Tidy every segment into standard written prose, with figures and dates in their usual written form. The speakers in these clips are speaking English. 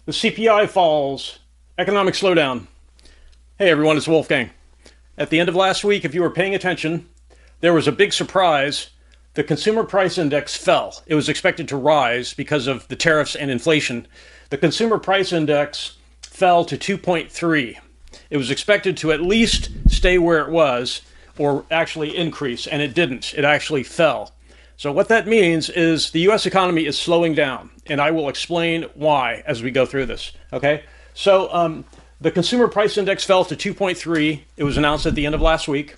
The CPI falls, economic slowdown. Hey everyone, it's Wolfgang. At the end of last week, if you were paying attention, there was a big surprise. The consumer price index fell. It was expected to rise because of the tariffs and inflation. The consumer price index fell to 2.3. It was expected to at least stay where it was or actually increase, and it didn't. It actually fell. So what that means is the U.S. economy is slowing down, and I will explain why as we go through this, okay? So the consumer price index fell to 2.3. It was announced at the end of last week,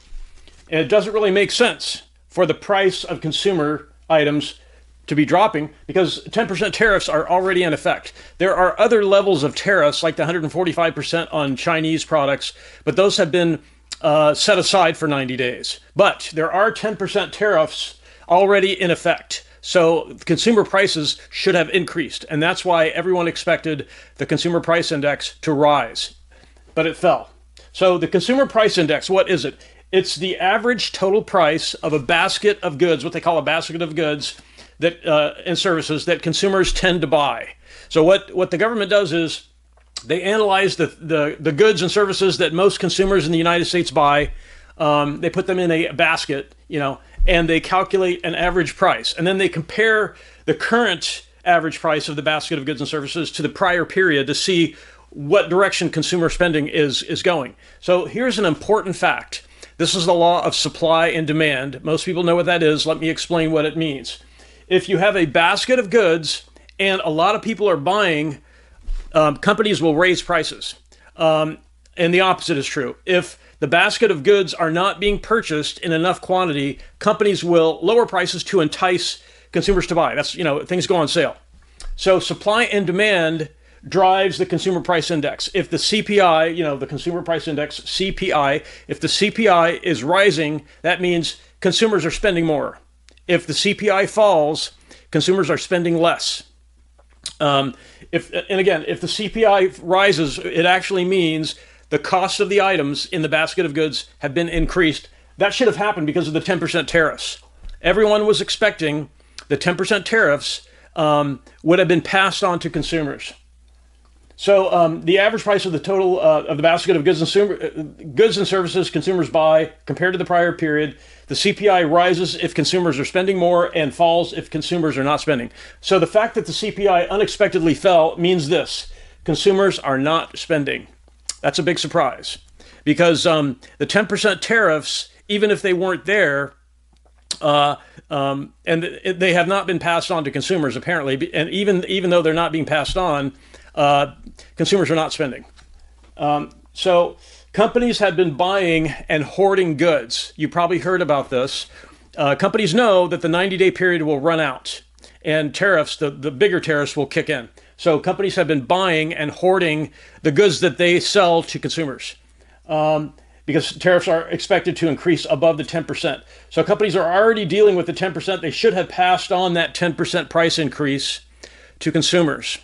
and it doesn't really make sense for the price of consumer items to be dropping because 10% tariffs are already in effect. There are other levels of tariffs, like the 145% on Chinese products, but those have been set aside for 90 days. But there are 10% tariffs already in effect. So consumer prices should have increased. And that's why everyone expected the consumer price index to rise. But it fell. So the consumer price index, what is it? It's the average total price of a basket of goods, what they call a basket of goods that and services that consumers tend to buy. So what the government does is they analyze the goods and services that most consumers in the United States buy. They put them in a basket, and they calculate an average price. And then they compare the current average price of the basket of goods and services to the prior period to see what direction consumer spending is going. So here's an important fact. This is the law of supply and demand. Most people know what that is. Let me explain what it means. If you have a basket of goods and a lot of people are buying, companies will raise prices. And the opposite is true. If the basket of goods are not being purchased in enough quantity, companies will lower prices to entice consumers to buy. That's, things go on sale. So supply and demand drives the consumer price index. If the CPI, the consumer price index, CPI, if the CPI is rising, that means consumers are spending more. If the CPI falls, consumers are spending less. If the CPI rises, it actually means the cost of the items in the basket of goods have been increased. That should have happened because of the 10% tariffs. Everyone was expecting the 10% tariffs would have been passed on to consumers. So the average price of the total of the basket of goods and services consumers buy compared to the prior period, the CPI rises if consumers are spending more and falls if consumers are not spending. So the fact that the CPI unexpectedly fell means this: consumers are not spending. That's a big surprise because the 10% tariffs, even if they weren't there, and they have not been passed on to consumers apparently, and even though they're not being passed on, consumers are not spending. So companies have been buying and hoarding goods. You probably heard about this. Companies know that the 90-day period will run out and tariffs, the bigger tariffs, will kick in. So companies have been buying and hoarding the goods that they sell to consumers because tariffs are expected to increase above the 10%. So companies are already dealing with the 10%. They should have passed on that 10% price increase to consumers.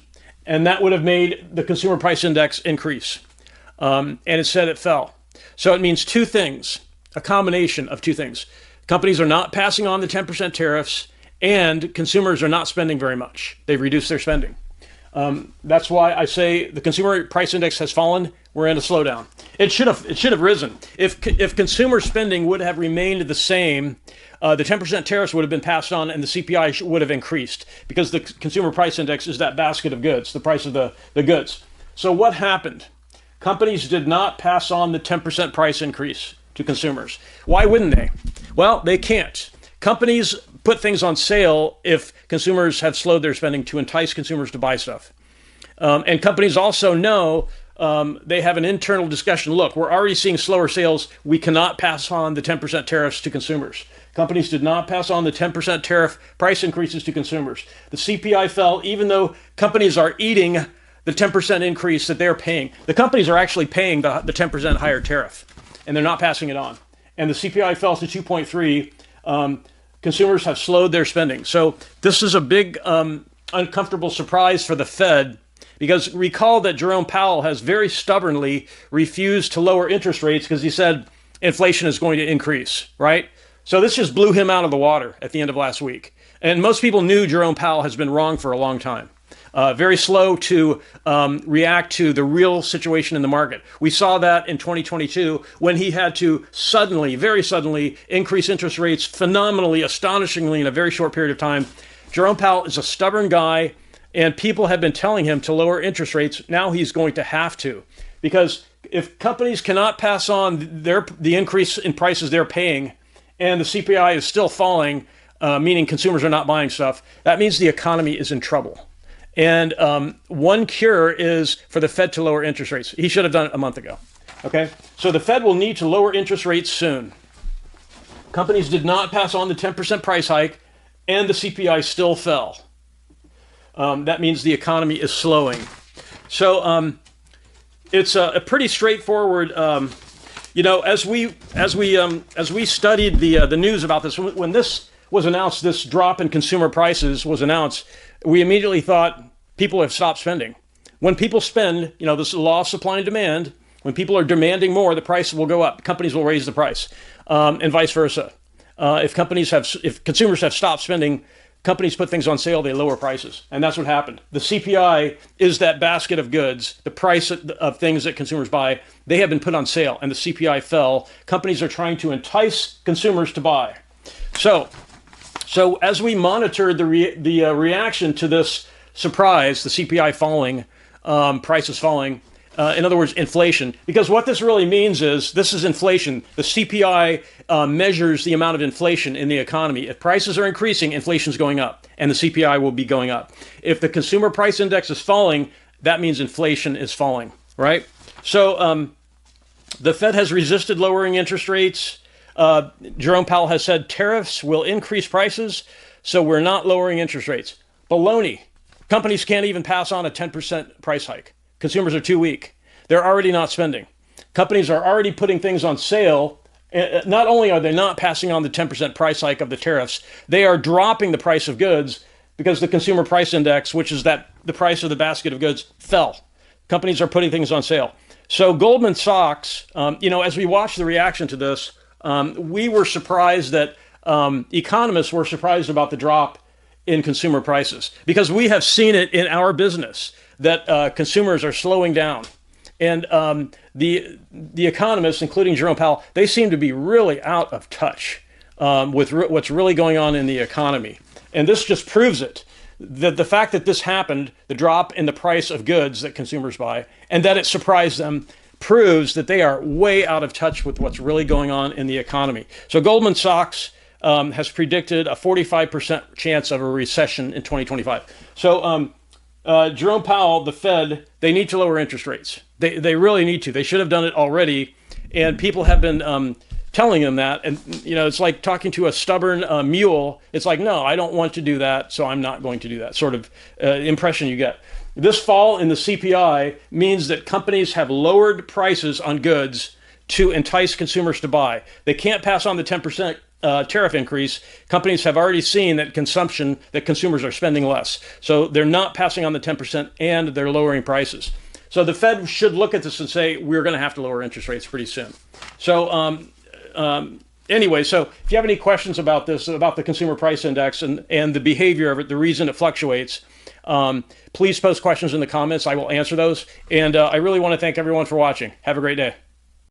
And that would have made the consumer price index increase. And instead it fell. So it means two things, a combination of two things. Companies are not passing on the 10% tariffs and consumers are not spending very much. They've reduced their spending. That's why I say the consumer price index has fallen. We're in a slowdown. It should have risen. If consumer spending would have remained the same, the 10% tariffs would have been passed on and the CPI would have increased because the consumer price index is that basket of goods, the price of the goods. So what happened? Companies did not pass on the 10% price increase to consumers. Why wouldn't they? Well, they can't. Companies put things on sale if consumers have slowed their spending to entice consumers to buy stuff. And companies also know they have an internal discussion. Look, we're already seeing slower sales. We cannot pass on the 10% tariffs to consumers. Companies did not pass on the 10% tariff price increases to consumers. The CPI fell even though companies are eating the 10% increase that they're paying. The companies are actually paying the 10% higher tariff, and they're not passing it on. And the CPI fell to 2.3. Consumers have slowed their spending. So this is a big uncomfortable surprise for the Fed because recall that Jerome Powell has very stubbornly refused to lower interest rates because he said inflation is going to increase, right? So this just blew him out of the water at the end of last week. And most people knew Jerome Powell has been wrong for a long time. very slow to react to the real situation in the market. We saw that in 2022 when he had to suddenly, very suddenly, increase interest rates phenomenally, astonishingly in a very short period of time. Jerome Powell is a stubborn guy, and people have been telling him to lower interest rates. Now he's going to have to, because if companies cannot pass on the increase in prices they're paying, and the CPI is still falling, meaning consumers are not buying stuff, that means the economy is in trouble. And one cure is for the Fed to lower interest rates. He should have done it a month ago. Okay, so the Fed will need to lower interest rates soon. Companies did not pass on the 10% price hike, and the CPI still fell. That means the economy is slowing. So it's a pretty straightforward. As we studied the news about this, when this was announced, this drop in consumer prices was announced, we immediately thought people have stopped spending. When people spend, this is the law of supply and demand. When people are demanding more, the price will go up. Companies will raise the price, and vice versa. If consumers have stopped spending, companies put things on sale, they lower prices. And that's what happened. The CPI is that basket of goods, the price of things that consumers buy. They have been put on sale, and the CPI fell. Companies are trying to entice consumers to buy. So as we monitored the reaction to this surprise, the CPI falling, prices falling, in other words, inflation, because what this really means is this is inflation. The CPI measures the amount of inflation in the economy. If prices are increasing, inflation is going up, and the CPI will be going up. If the consumer price index is falling, that means inflation is falling, right? So the Fed has resisted lowering interest rates. Jerome Powell has said tariffs will increase prices, so we're not lowering interest rates. Baloney. Companies can't even pass on a 10% price hike. Consumers are too weak. They're already not spending. Companies are already putting things on sale. Not only are they not passing on the 10% price hike of the tariffs, they are dropping the price of goods because the consumer price index, which is the price of the basket of goods, fell. Companies are putting things on sale. So Goldman Sachs, as we watched the reaction to this, we were surprised that economists were surprised about the drop in consumer prices, because we have seen it in our business that consumers are slowing down. And the economists, including Jerome Powell, they seem to be really out of touch with what's really going on in the economy. And this just proves it. The fact that this happened, the drop in the price of goods that consumers buy, and that it surprised them, proves that they are way out of touch with what's really going on in the economy. So Goldman Sachs has predicted a 45% chance of a recession in 2025. So Jerome Powell, the Fed, they need to lower interest rates. They really need to. They should have done it already. And people have been telling them that. And, it's like talking to a stubborn mule. It's like, no, I don't want to do that, so I'm not going to do that sort of impression you get. This fall in the CPI means that companies have lowered prices on goods to entice consumers to buy. They can't pass on the 10% tariff increase. Companies have already seen that consumers are spending less. So they're not passing on the 10% and they're lowering prices. So the Fed should look at this and say, we're going to have to lower interest rates pretty soon. So anyway, so if you have any questions about this, about the consumer price index and the behavior of it, the reason it fluctuates, please post questions in the comments. I will answer those. And I really want to thank everyone for watching. Have a great day.